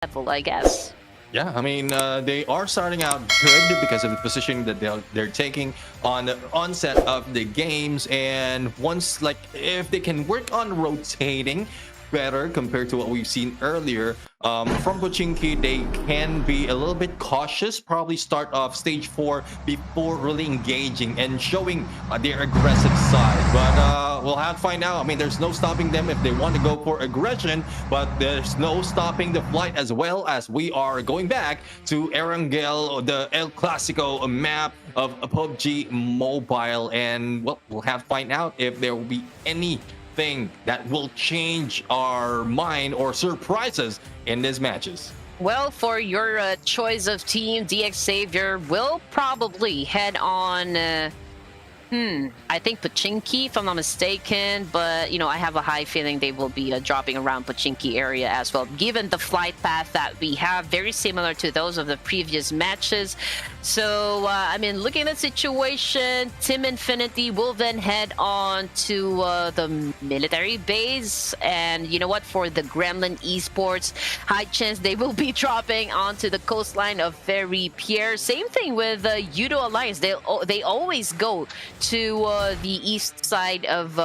level, I guess. Yeah, I mean, they are starting out good because of the position that they're taking on the onset of the games. And once, like, if they can work on rotating better compared to what we've seen earlier from Pochinki, they can be a little bit cautious, probably start off stage 4 before really engaging and showing their aggressive side. But we'll have to find out. I mean, there's no stopping them if they want to go for aggression, but there's no stopping the flight, as well as we are going back to Erangel, the El Clasico map of PUBG Mobile. And well, we'll have to find out if there will be any that will change our mind or surprise us in these matches. Well, for your choice of team, Xavier will probably head on. I think Pochinki, if I'm not mistaken, but I have a high feeling they will be dropping around Pochinki area as well, given the flight path that we have, very similar to those of the previous matches. So, I mean, looking at the situation, Team Infinity will then head on to the military base, and you know what, for the Gremlin Esports, high chance they will be dropping onto the coastline of Pjev. Same thing with Judo Alliance. They always go to the east side of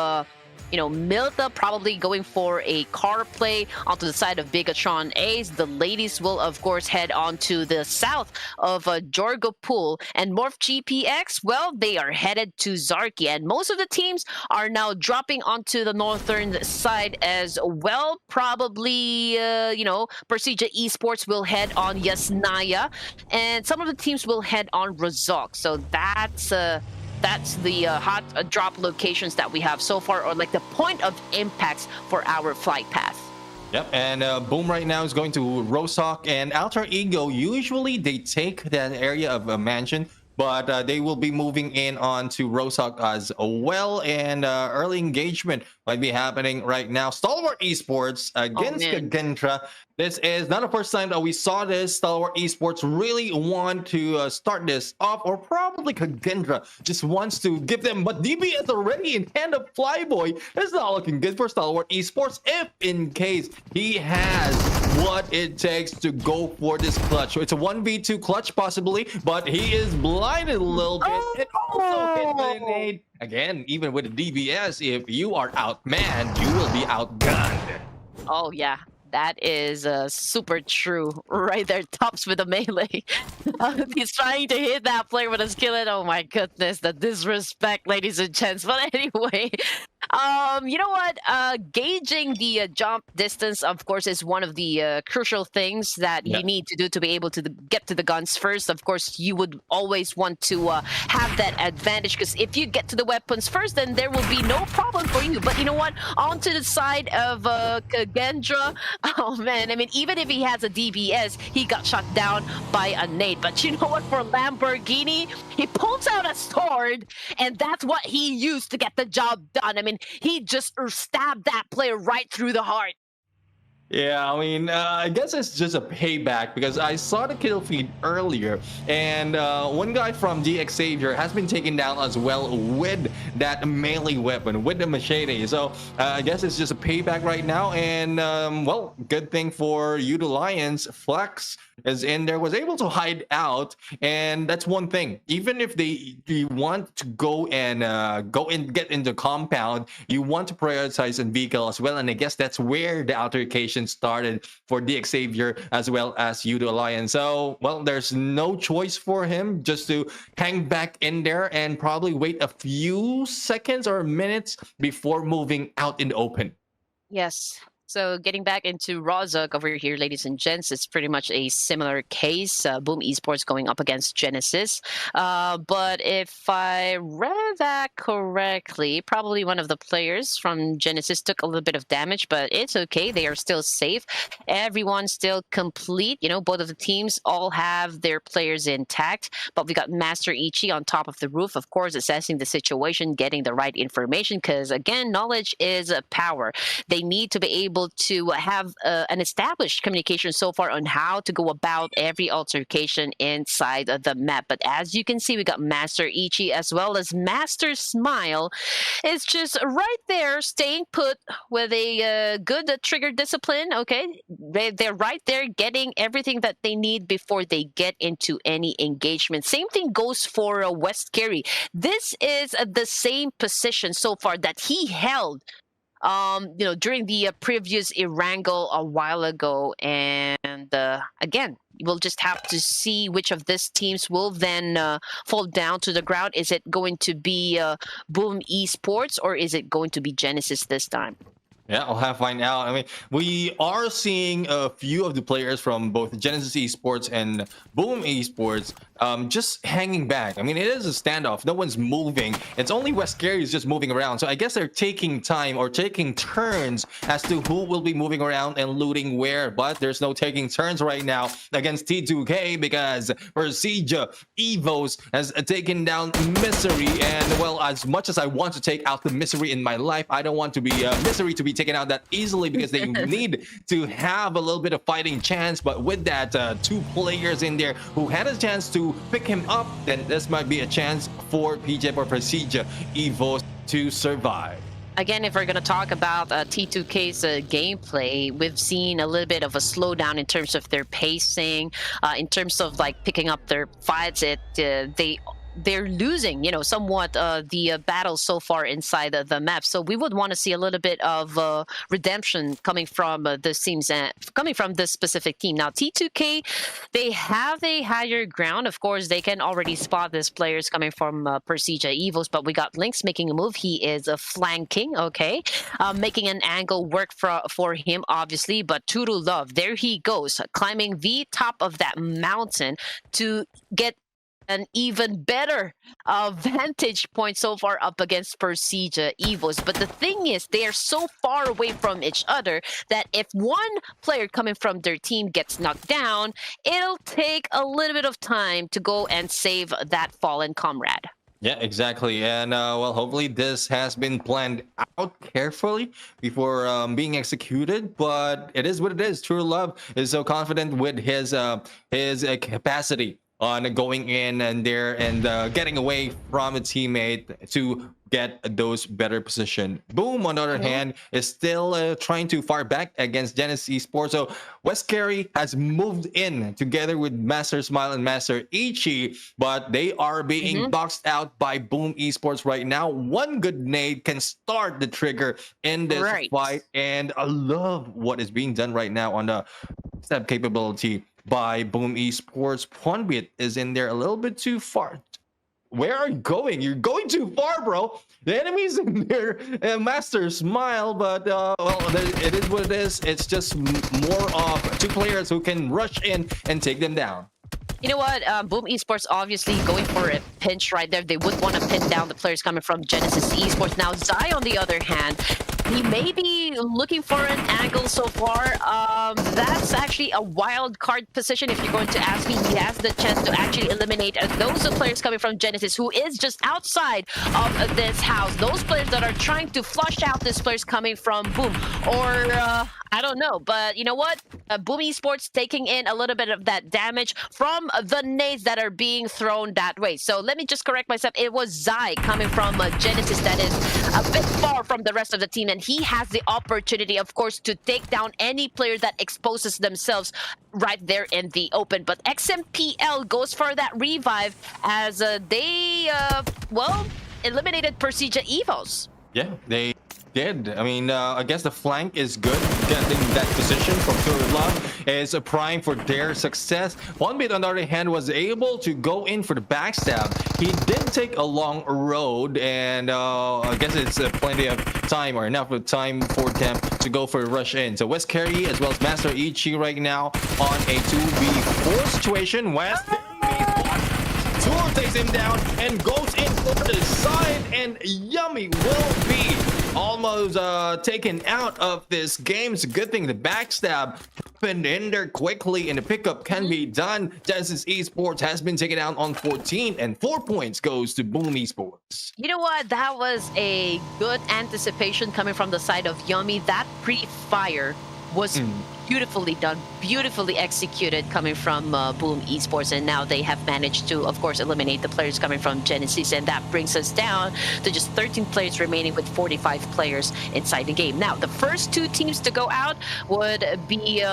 Milta, probably going for a car play onto the side of Bigatron Ace. The ladies will, of course, head on to the south of Jorgopool. And Morph GPX, well, they are headed to Zarki. And most of the teams are now dropping onto the northern side as well. Probably, Persija Esports will head on Yasnaya. And some of the teams will head on Razok. So that's the hot drop locations that we have so far, or like the point of impacts for our flight path. Yep, and Boom right now is going to Rosok and Alter Ego. Usually they take that area of a mansion, but they will be moving in on to Rosok as well. And early engagement might be happening right now. Stalwart Esports against Kagendra. This is not the first time that we saw this. Stalwart Esports really want to start this off, or probably Kagendra just wants to give them, but DBS already in hand of Flyboy. It's not looking good for Stalwart Esports if in case he has what it takes to go for this clutch. So it's a 1v2 clutch possibly, but he is blinded a little bit. It also hit by an 8. Again, even with the DBS, if you are outmanned, you will be outgunned. Oh, yeah. That is super true right there. Tops with a melee. He's trying to hit that player with a skillet. Oh my goodness, the disrespect, ladies and gents. But anyway, you know what? Gauging the jump distance, of course, is one of the crucial things that you need to do to be able to get to the guns first. Of course, you would always want to have that advantage, because if you get to the weapons first, then there will be no problem for you. But you know what? Onto the side of Kagendra, oh man, I mean, even if he has a DBS, he got shot down by a nade. But you know what? For Lamborghini, he pulls out a sword, and that's what he used to get the job done. I mean, he just stabbed that player right through the heart. Yeah, I mean, I guess it's just a payback, because I saw the kill feed earlier, and one guy from Xavier has been taken down as well with that melee weapon, with the machete. So I guess it's just a payback right now, and well, good thing for Youth Alliance, Flex is in there, was able to hide out, and that's one thing. Even if they want to go and get into compound, you want to prioritize in vehicle as well, and I guess that's where the altercation started for Xavier as well as Youth Alliance. So, well, there's no choice for him just to hang back in there and probably wait a few seconds or minutes before moving out in the open. Yes. So getting back into Rozok over here, ladies and gents, it's pretty much a similar case. Boom Esports going up against Genesis. But if I read that correctly, probably one of the players from Genesis took a little bit of damage, but it's okay. They are still safe. Everyone's still complete. You know, both of the teams all have their players intact. But we got Master Ichi on top of the roof, of course, assessing the situation, getting the right information, because, again, knowledge is power. They need to be able able to have an established communication so far on how to go about every altercation inside of the map. But as you can see, we got Master Ichi as well as Master Smile is just right there staying put with a good trigger discipline. Okay, they're right there getting everything that they need before they get into any engagement. Same thing goes for West Carry. This is the same position so far that he held during the previous Erangel a while ago. And again, we'll just have to see which of these teams will then fall down to the ground. Is it going to be Boom Esports or is it going to be Genesis this time? Yeah, I'll have to find out. I mean, we are seeing a few of the players from both Genesis Esports and Boom Esports just hanging back. I mean, it is a standoff. No one's moving. It's only West Gary is just moving around. So I guess they're taking time or taking turns as to who will be moving around and looting where. But there's no taking turns right now against T2K because Persija Evos has taken down Misery. And, well, as much as I want to take out the Misery in my life, I don't want to be Misery to be taken out that easily because they need to have a little bit of fighting chance. But with that, two players in there who had a chance to pick him up, then this might be a chance for Pjev or Persija Evos to survive. Again, if we're going to talk about T2K's gameplay, we've seen a little bit of a slowdown in terms of their pacing, in terms of like picking up their fights. They're losing, somewhat the battle so far inside the map. So we would want to see a little bit of redemption coming from the teams, coming from this specific team. Now, T2K, they have a higher ground. Of course, they can already spot these players coming from Persija Evos, but we got Lynx making a move. He is flanking, okay, making an angle work for him, obviously. But Turu Love, there he goes, climbing the top of that mountain to get an even better vantage point so far up against Persija Evos. But the thing is, they are so far away from each other that if one player coming from their team gets knocked down, it'll take a little bit of time to go and save that fallen comrade. Yeah, exactly. And well, hopefully this has been planned out carefully before being executed. But it is what it is. True Love is so confident with his capacity on going in and there and getting away from a teammate to get those better position. Boom, on the other hand, is still trying to fire back against Genesis Esports. So West Carry has moved in together with Master Smile and Master Ichi, but they are being boxed out by Boom Esports right now. One good nade can start the trigger in this fight, and I love what is being done right now on the step capability by Boom Esports. Pwnbit is in there a little bit too far. Where are you going? You're going too far, bro. The enemy's in there, Master Smile, but well, it is what it is. It's just more of two players who can rush in and take them down. You know what? Boom Esports obviously going for a pinch right there. They would want to pin down the players coming from Genesis Esports. Now, Zai, on the other hand, he may be looking for an angle so far. That's actually a wild card position, if you're going to ask me. He has the chance to actually eliminate those players coming from Genesis, who is just outside of this house. Those players that are trying to flush out these players coming from Boom. Or, I don't know. But you know what? Boom Esports taking in a little bit of that damage from the nades that are being thrown that way. So let me just correct myself. It was Zai coming from Genesis that is a bit far from the rest of the team. And he has the opportunity, of course, to take down any player that exposes themselves right there in the open. But XMPL goes for that revive as they, well, eliminated Persija Evos. Yeah, they did. I mean, I guess the flank is good. Getting that position from Turlov is a prime for their success. Pwnbit, on the other hand, was able to go in for the backstab. He did take a long road, and I guess it's plenty of time or enough of time for them to go for a rush in. So West Carry as well as Master Ichi right now on a 2v4 situation. West Tour takes him down and goes in for the side, and Yummy will be almost taken out of this game. It's a good thing the backstab happened in there quickly, and the pickup can be done. Genesis Esports has been taken out on 14, and 4 points goes to Boom Esports. You know what? That was a good anticipation coming from the side of Yummy. That pre-fire was beautifully done, beautifully executed coming from Boom Esports, and now they have managed to, of course, eliminate the players coming from Genesis, and that brings us down to just 13 players remaining with 45 players inside the game. Now, the first 2 teams to go out would be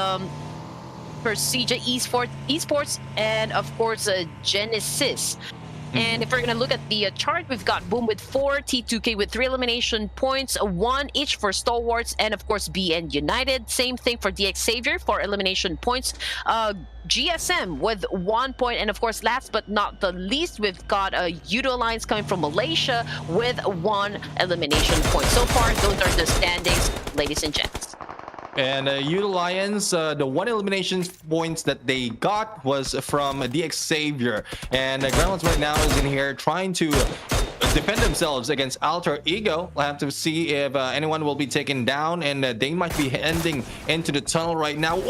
Persija Esports and, of course, Genesis. And if we're going to look at the chart, we've got Boom with 4, T2K with 3 elimination points, 1 each for Stalwarts, and of course BN United. Same thing for Xavier, 4 elimination points. GSM with 1 point, and of course, last but not the least, we've got Udo Alliance coming from Malaysia with 1 elimination point. So far, those are the standings, ladies and gents. And Youth Alliance, the 1 elimination points that they got was from Xavier. And Gremlins right now is in here trying to defend themselves against Alter Ego. We'll have to see if anyone will be taken down, and they might be heading into the tunnel right now.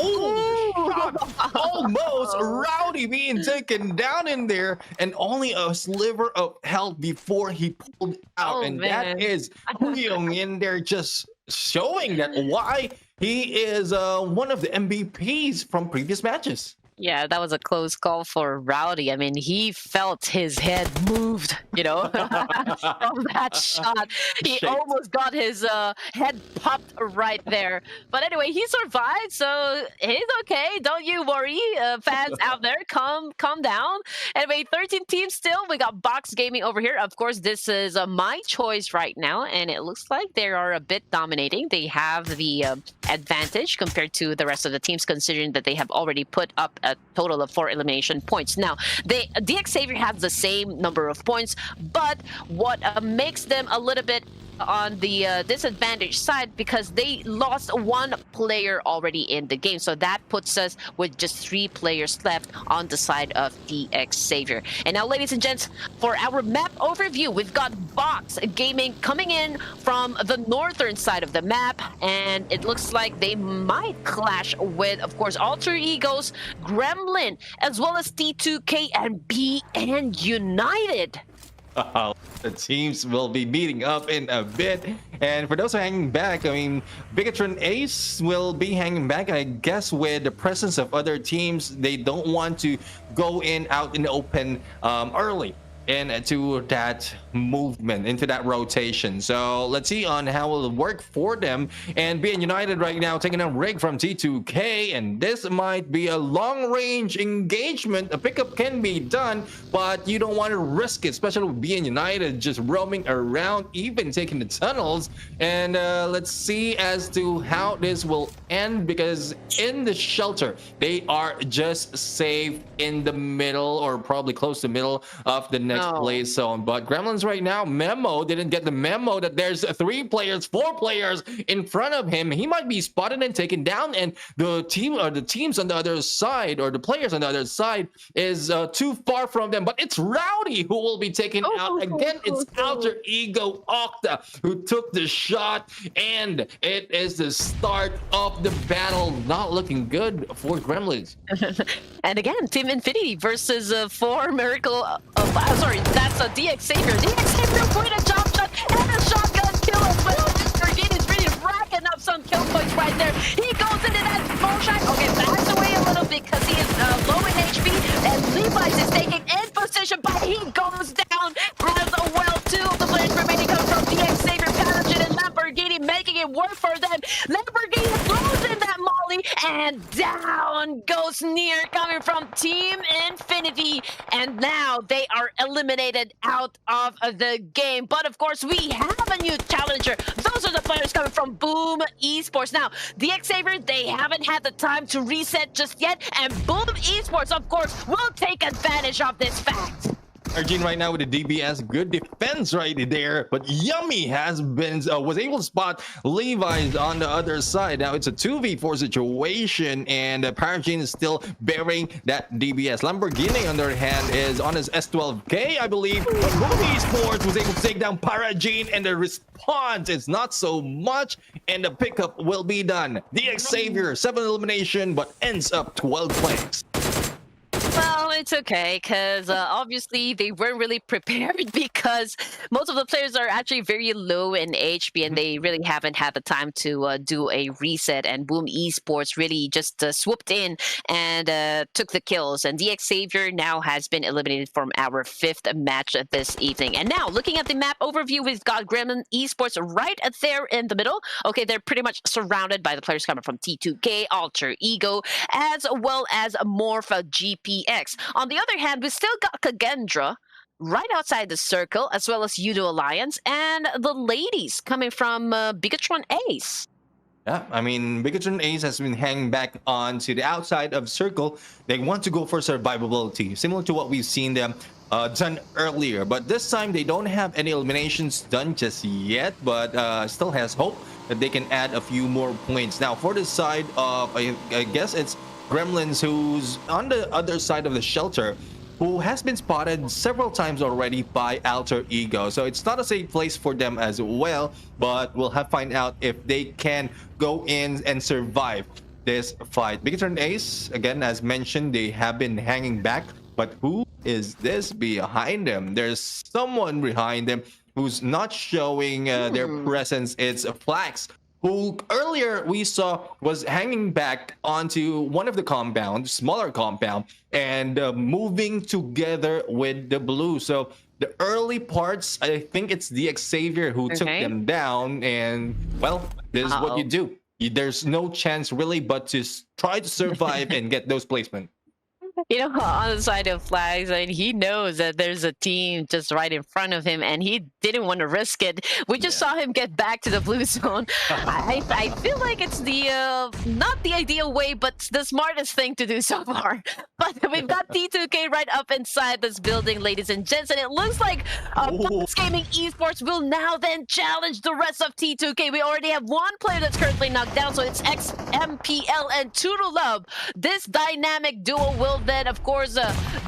Almost Rowdy being taken down in there, and only a sliver of health before he pulled out. That is Huyong in there, just showing that why he is one of the MVPs from previous matches. Yeah, that was a close call for Rowdy. I mean, he felt his head moved, you know, from that shot. He almost got his head popped right there. But anyway, he survived, so he's okay. Don't you worry, fans out there. Calm down. Anyway, 13 teams still. We got Box Gaming over here. Of course, this is my choice right now, and it looks like they are a bit dominating. They have the advantage compared to the rest of the teams, considering that they have already put up a total of 4 elimination points. Now, Xavier has the same number of points, but what makes them a little bit on the disadvantaged side, because they lost 1 player already in the game, so that puts us with just 3 players left on the side of Xavier. And now, ladies and gents, for our map overview, we've got Box Gaming coming in from the northern side of the map, and it looks like they might clash with, of course, Alter Egos, Gremlin, as well as T2K and BN United. The teams will be meeting up in a bit, and for those who are hanging back, I mean, Bigatron Ace will be hanging back. I guess with the presence of other teams, they don't want to go out in the open early into that movement, into that rotation. So let's see on how it will work for them. And being United right now taking a rig from T2K, and this might be a long-range engagement. A pickup can be done, but you don't want to risk it, especially with being United just roaming around, even taking the tunnels. And let's see as to how this will end, because in the shelter they are just safe in the middle, or probably close to the middle of the next play zone. But Gremlins right now, Memo didn't get the memo that there's 3 players, 4 players in front of him. He might be spotted and taken down, and the teams on the other side, or the players on the other side, is too far from them. But it's Rowdy who will be taken out again. It's Alter Ego Octa who took the shot, and it is the start of the battle. Not looking good for Gremlins. And again, Team Infinity versus 4 Miracle. Sorry, that's a Xavier. Xavier played a jump shot and a shotgun kill as well. Brigade is really racking up some kill points right there. He goes into that moonshine. Okay, backs away a little bit because he is low in HP, and Levi's is taking in position, but he goes down as well. 2 of the players remaining come from Xavier, Pathogen, and Lamborghini, making it work for them. Lamborghini throws in that molly, and down goes Near coming from Team Infinity, and now they are eliminated out of the game. But of course, we have a new challenger. Those are the players coming from Boom Esports. Now, Xavier, they haven't had the time to reset just yet, and Boom Esports, of course, will take advantage of this fact. Arjun right now with the DBS, good defense right there. But Yummy has been was able to spot Levi's on the other side. Now it's a 2v4 situation, and Parajin is still bearing that DBS. Lamborghini, on the other hand, is on his S12K, I believe. But Movie Sports was able to take down Parajin, and the response is not so much, and the pickup will be done. The Xavier, 7 elimination, but ends up 12 plays. Well, it's okay, because obviously they weren't really prepared because most of the players are actually very low in HP and they really haven't had the time to do a reset. And Boom Esports really just swooped in and took the kills. And the Xavier now has been eliminated from our 5th match this evening. And now, looking at the map overview, we've got Gremlin Esports right there in the middle. Okay, they're pretty much surrounded by the players coming from T2K, Alter Ego, as well as Morph GPX. On the other hand, we still got Kagendra right outside the circle, as well as Udo Alliance, and the ladies coming from Bigatron Ace. Yeah, I mean, Bigatron Ace has been hanging back onto the outside of circle. They want to go for survivability, similar to what we've seen them done earlier. But this time, they don't have any eliminations done just yet, but still has hope that they can add a few more points. Now, for the side of, I guess it's Gremlins, who's on the other side of the shelter, who has been spotted several times already by Alter Ego. So it's not a safe place for them as well, but we'll have to find out if they can go in and survive this fight. Bigatron Ace, again, as mentioned, they have been hanging back, but who is this behind them? There's someone behind them who's not showing their presence. It's Flax, who earlier we saw was hanging back onto one of the compounds, smaller compound, and moving together with the blue. So the early parts, I think it's the Xavier who took them down, and well, this is what you do. There's no chance really but to try to survive and get those placements. You know, on the side of Flags, I mean, he knows that there's a team just right in front of him, and he didn't want to risk it. We just saw him get back to the blue zone. I feel like it's the not the ideal way, but the smartest thing to do so far. But we've got T2K right up inside this building, ladies and gents, and it looks like Boss Gaming Esports will now then challenge the rest of T2K. We already have one player that's currently knocked down, so it's XMPL and Toodle Love. This dynamic duo will then, of course,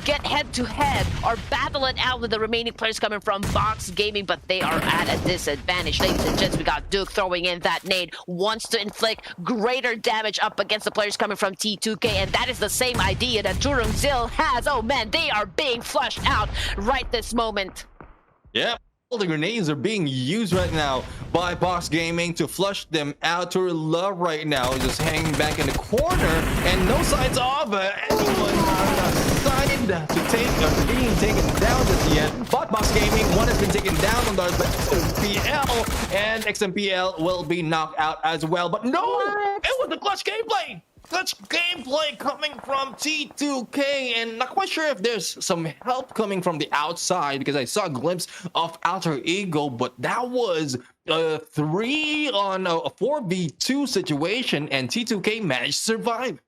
get head-to-head or battle it out with the remaining players coming from Box Gaming, but they are at a disadvantage. Ladies and gents, we got Duke throwing in that nade, wants to inflict greater damage up against the players coming from T2K, and that is the same idea that Erangel has. Oh man, they are being flushed out right this moment. Yep. All the grenades are being used right now by Box Gaming to flush them out. To Love right now is just hanging back in the corner, and no signs of anyone on the side to take being taken down just yet. But Box Gaming, one has been taken down on the XMPL, and XMPL will be knocked out as well. But no, it was the clutch gameplay. Such gameplay coming from T2K, and not quite sure if there's some help coming from the outside because I saw a glimpse of Alter Ego, but that was a 3 on a 4v2 situation, and T2K managed to survive.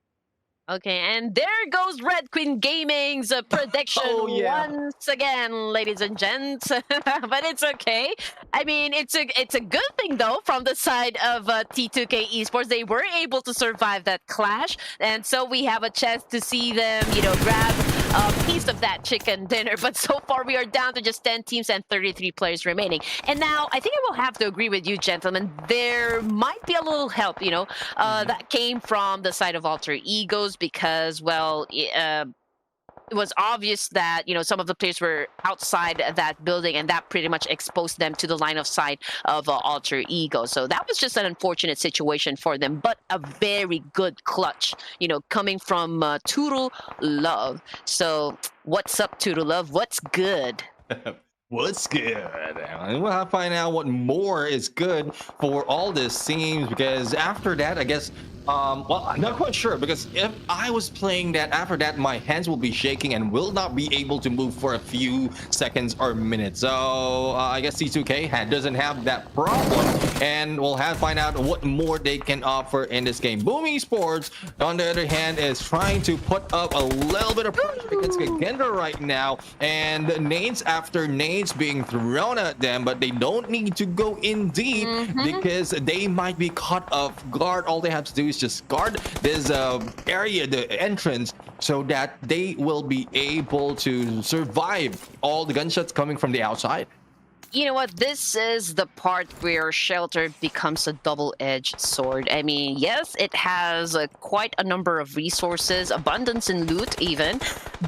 Okay, and there goes Red Queen Gaming's prediction once again, ladies and gents. But it's okay. I mean, it's a good thing though from the side of T2K Esports. They were able to survive that clash, and so we have a chance to see them, you know, grab a piece of that chicken dinner. But so far, we are down to just 10 teams and 33 players remaining. And now, I think I will have to agree with you, gentlemen. There might be a little help, you know, that came from the side of Alter Egos, because, well, it was obvious that, you know, some of the players were outside that building, and that pretty much exposed them to the line of sight of Alter Ego. So that was just an unfortunate situation for them, but a very good clutch, you know, coming from Toodle Love. So what's up, Toodle Love? What's good? What's good? And we'll have to find out what more is good for all these teams, because after that, I guess Well, I'm not quite sure because if I was playing that, after that, my hands will be shaking and will not be able to move for a few seconds or minutes. So I guess T2K doesn't have that problem, and we'll have to find out what more they can offer in this game. Boom Esports, on the other hand, is trying to put up a little bit of pressure against Kagendra right now, and nades after nades being thrown at them, but they don't need to go in deep because they might be caught off guard. All they have to do is just guard this area, the entrance, so that they will be able to survive all the gunshots coming from the outside. You know what? This is the part where Shelter becomes a double-edged sword. I mean, yes, it has quite a number of resources, abundance in loot even,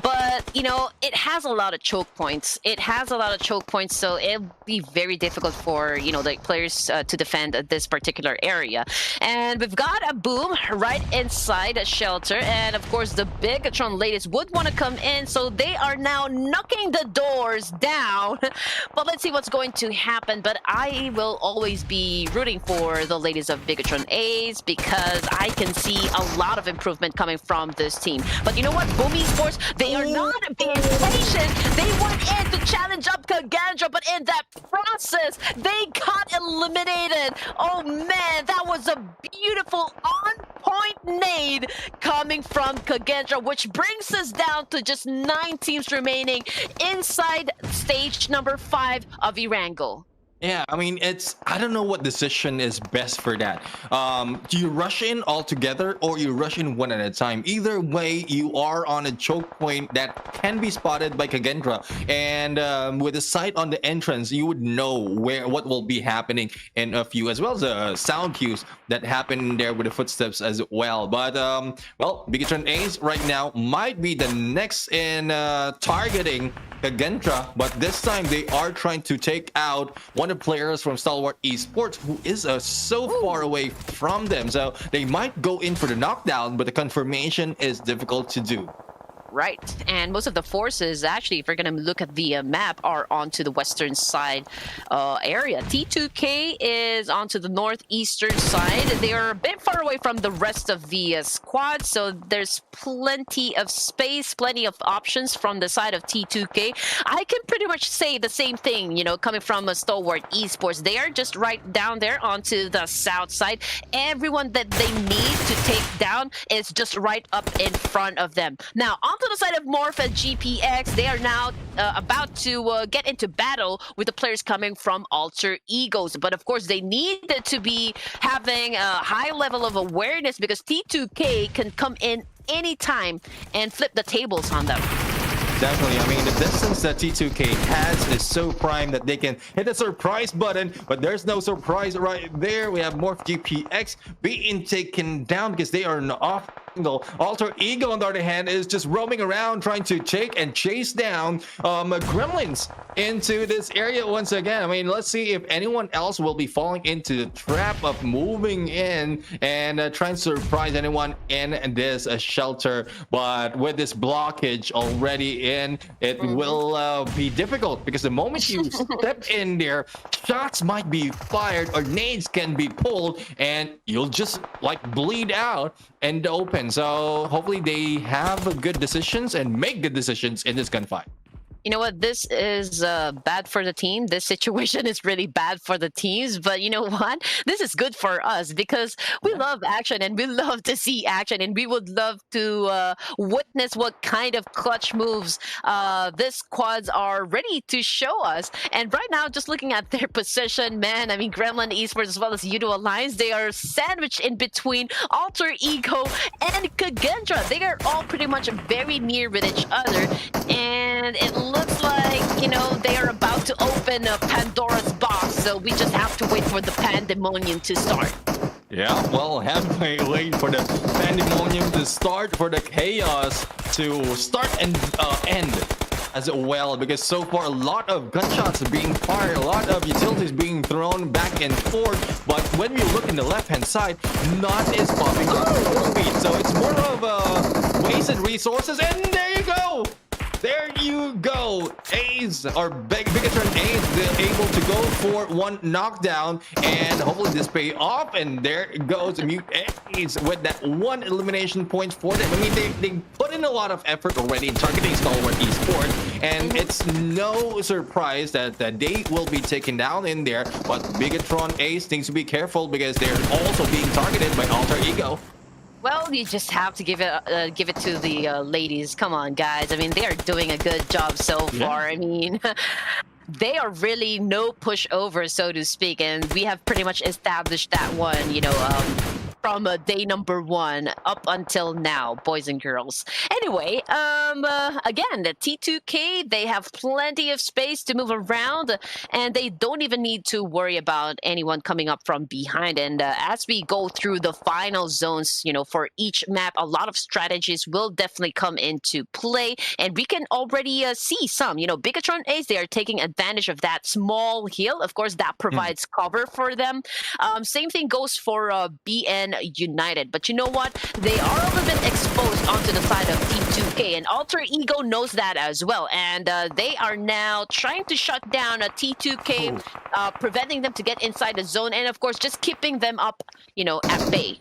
but, you know, it has a lot of choke points. So it'll be very difficult for, you know, the players to defend this particular area. And we've got a Boom right inside a Shelter, and of course the Bigatron ladies would want to come in, so they are now knocking the doors down. But let's see what's going to happen. But I will always be rooting for the ladies of Bigatron A's because I can see a lot of improvement coming from this team. But you know what, Boom Esports, they are not being patient. They went in to challenge up Kagendra, but in that process, they got eliminated. Oh man, that was a beautiful on-point nade coming from Kagendra, which brings us down to just 9 teams remaining inside stage number 5 of Erangel. Yeah, I mean, I don't know what decision is best for that. Do you rush in all together or you rush in one at a time? Either way, you are on a choke point that can be spotted by Kagendra. And with a sight on the entrance, you would know what will be happening in a few, as well as the sound cues that happen there with the footsteps as well. But, well, Bigatron Ace right now might be the next in targeting Kagendra, but this time they are trying to take out one of the players from Stalwart Esports, who is so far away from them. So they might go in for the knockdown, but the confirmation is difficult to do. Right, and most of the forces, actually, if we're going to look at the map, are onto the western side area. T2K is onto the northeastern side. They are a bit far away from the rest of the squad, so there's plenty of space, plenty of options from the side of T2K. I can pretty much say the same thing, you know, coming from Stalwart Esports. They are just right down there onto the south side. Everyone that they need to take down is just right up in front of them. Now, onto the side of Morph and GPX, they are now about to get into battle with the players coming from Alter Egos. But of course, they need to be having a high level of awareness because T2K can come in anytime and flip the tables on them. Definitely. I mean, the distance that T2K has is so prime that they can hit the surprise button, but there's no surprise right there. We have Morph GPX being taken down because they are off angle. Alter Ego, on the other hand, is just roaming around trying to take and chase down gremlins into this area once again. I mean, let's see if anyone else will be falling into the trap of moving in and trying to surprise anyone in this shelter. But with this blockage already in, it will be difficult because the moment you step in there, shots might be fired or nades can be pulled and you'll just like bleed out in the open. So hopefully they have good decisions and make good decisions in this gunfight. You know what? This is bad for the team. This situation is really bad for the teams. But you know what? This is good for us because we love action and we love to see action. And we would love to witness what kind of clutch moves this squads are ready to show us. And right now, just looking at their position, man, I mean, Gremlin Esports as well as Udo Alliance, they are sandwiched in between Alter Ego and Kagendra. They are all pretty much very near with each other. And it looks like, you know, they are about to open a Pandora's box, so we just have to wait for the pandemonium to start. Yeah, well, have to wait for the pandemonium to start, for the chaos to start and end as well, because so far a lot of gunshots are being fired, a lot of utilities being thrown back and forth, but when we look in the left-hand side, none is popping up. So it's more of wasted resources, and there you go! There you go. A's or Bigatron A's, they're able to go for one knockdown and hopefully this pay off. And there goes Mute A's with that one elimination point for them. I mean, they put in a lot of effort already in targeting Stalwart Esport, and it's no surprise that they will be taken down in there. But Bigatron A's needs to be careful because they're also being targeted by Alter Ego. Well, you just have to give it to the ladies. Come on, guys. I mean, they are doing a good job so far. I mean, they are really no pushover, so to speak, and we have pretty much established that one, you know, from day number 1 up until now, boys and girls. Anyway, again, the T2K, they have plenty of space to move around, and they don't even need to worry about anyone coming up from behind. And as we go through the final zones, you know, for each map, a lot of strategies will definitely come into play, and we can already see some, you know, Bigatron A's, they are taking advantage of that small hill. Of course, that provides cover for them. Same thing goes for BN United, but you know what, they are a little bit exposed onto the side of T2K, and Alter Ego knows that as well, and they are now trying to shut down a T2K, preventing them to get inside the zone, and of course just keeping them up, you know, at bay.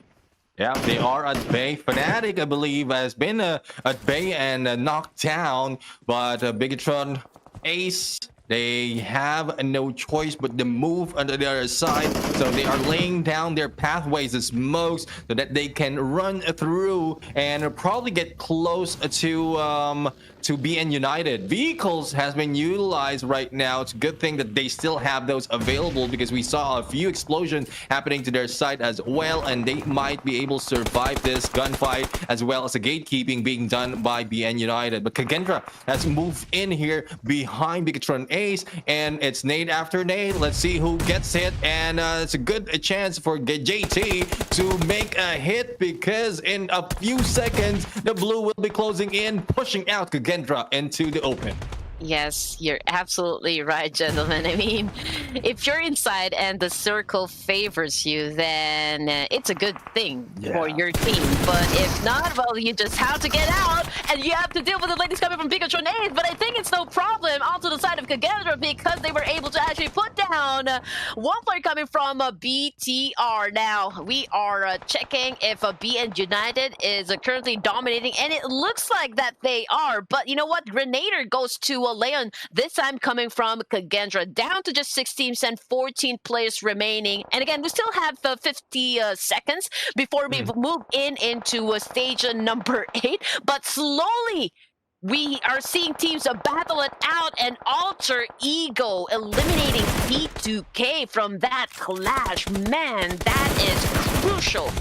Yeah, they are at bay. Fnatic, I believe, has been at bay and knocked down, but Bigatron Ace, they have no choice but to move onto the other side. So they are laying down their pathways, the smokes, so that they can run through and probably get close to BN United. Vehicles has been utilized right now. It's a good thing that they still have those available because we saw a few explosions happening to their side as well, and they might be able to survive this gunfight as well as the gatekeeping being done by BN United. But Kagendra has moved in here behind Bigatron Ace, and it's nade after nade. Let's see who gets hit, and it's a good chance for JT to make a hit because in a few seconds the blue will be closing in, pushing out Kagendra into the open. Yes, you're absolutely right, gentlemen. I mean, if you're inside and the circle favors you, then it's a good thing for your team. But if not, well, you just have to get out, and you have to deal with the ladies coming from Bigatron A's. But I think it's no problem onto the side of Kagendra because they were able to actually put down one player coming from BTR. Now, we are checking if BN United is currently dominating, and it looks like that they are. But you know what? Grenader goes to Leon, this time coming from Kagendra, down to just 16 and 14 players remaining. And again, we still have 50 seconds before we move into stage number 8. But slowly, we are seeing teams battle it out, and Alter Ego eliminating T2K from that clash. Man, that is crucial.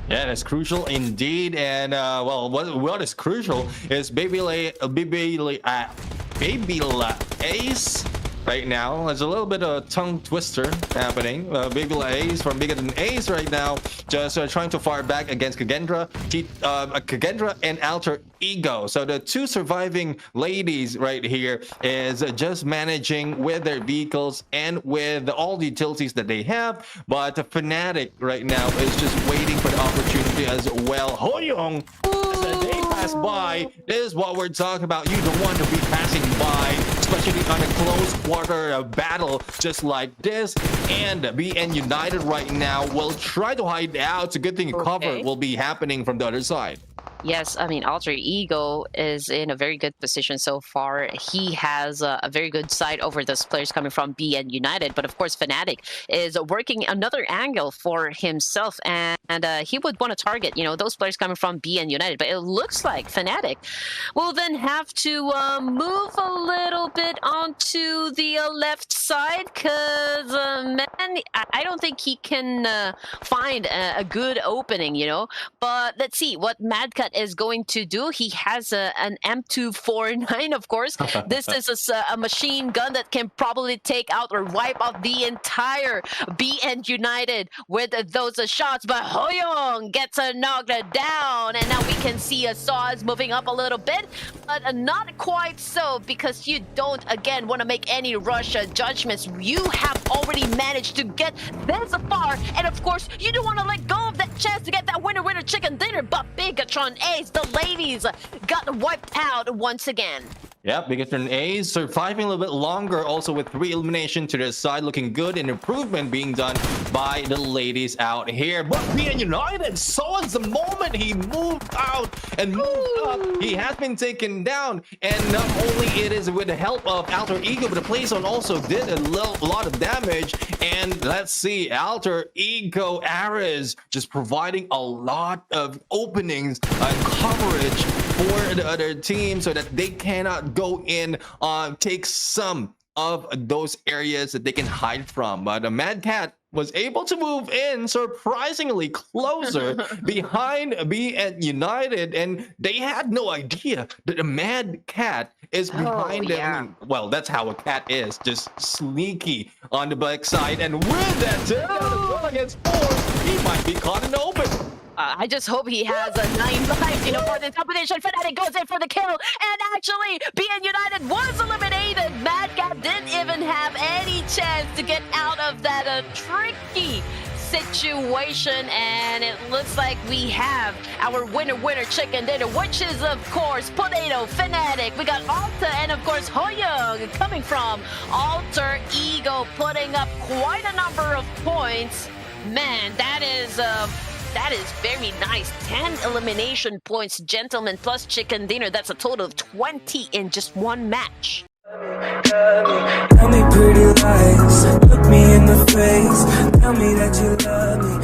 Yeah, that's crucial indeed. And well, what is crucial is Baby Ace right now. There's a little bit of tongue twister happening. Baby Ace from Bigatron Ace right now, just trying to fire back against Kagendra, Kagendra and Alter Ego. So the two surviving ladies right here is just managing with their vehicles and with all the utilities that they have. But the Fnatic right now is just waiting for the opportunity as well. Hoyoung, as the day pass by, this is what we're talking about. You don't want to be passing by, especially on a close quarter battle just like this. And BN United right now will try to hide out. It's a good thing cover will be happening from the other side. Yes, I mean, Alter Ego is in a very good position so far. He has a very good side over those players coming from BN United. But of course, Fnatic is working another angle for himself, and he would want to target, you know, those players coming from BN United. But it looks like Fnatic will then have to move a little bit onto the left side because, man, I don't think he can find a good opening, you know. But let's see what Madcut is going to do. He has an M249, of course. This is a machine gun that can probably take out or wipe out the entire BN United with those shots. But Hoyoung gets knocked down, and now we can see Saw's moving up a little bit, but not quite so, because you don't, again, want to make any rush judgments. You have already managed to get this far, and of course, you don't want to let go of that chance to get that winner chicken dinner. But Bigatron Ace, the ladies, got wiped out once again. Yeah, because an A surviving a little bit longer, also with 3 elimination to their side, looking good, and improvement being done by the ladies out here. But being United saw the moment he moved out and moved up, he has been taken down. And not only it is with the help of Alter Ego, but the play zone also did a lot of damage. And let's see, Alter Ego Ares just providing a lot of openings and coverage for the other team so that they cannot go in take some of those areas that they can hide from. But the Mad Cat was able to move in surprisingly closer behind B at United, and they had no idea that the Mad Cat is behind them. Yeah. I mean, well, that's how a cat is, just sneaky on the back side. And with that turn against 4, he might be caught in the open. I just hope he has a 9 life, for this combination. Fnatic goes in for the kill, and actually, BN United was eliminated. Mad Cat didn't even have any chance to get out of that tricky situation, and it looks like we have our winner chicken dinner, which is of course Potato, Fnatic, we got Alta, and of course Hoyoung coming from Alter Ego, putting up quite a number of points. Man, that is very nice. 10 elimination points, gentlemen, plus chicken dinner. That's a total of 20 in just one match. Tell me pretty lies, look me in the face, tell me that you love me.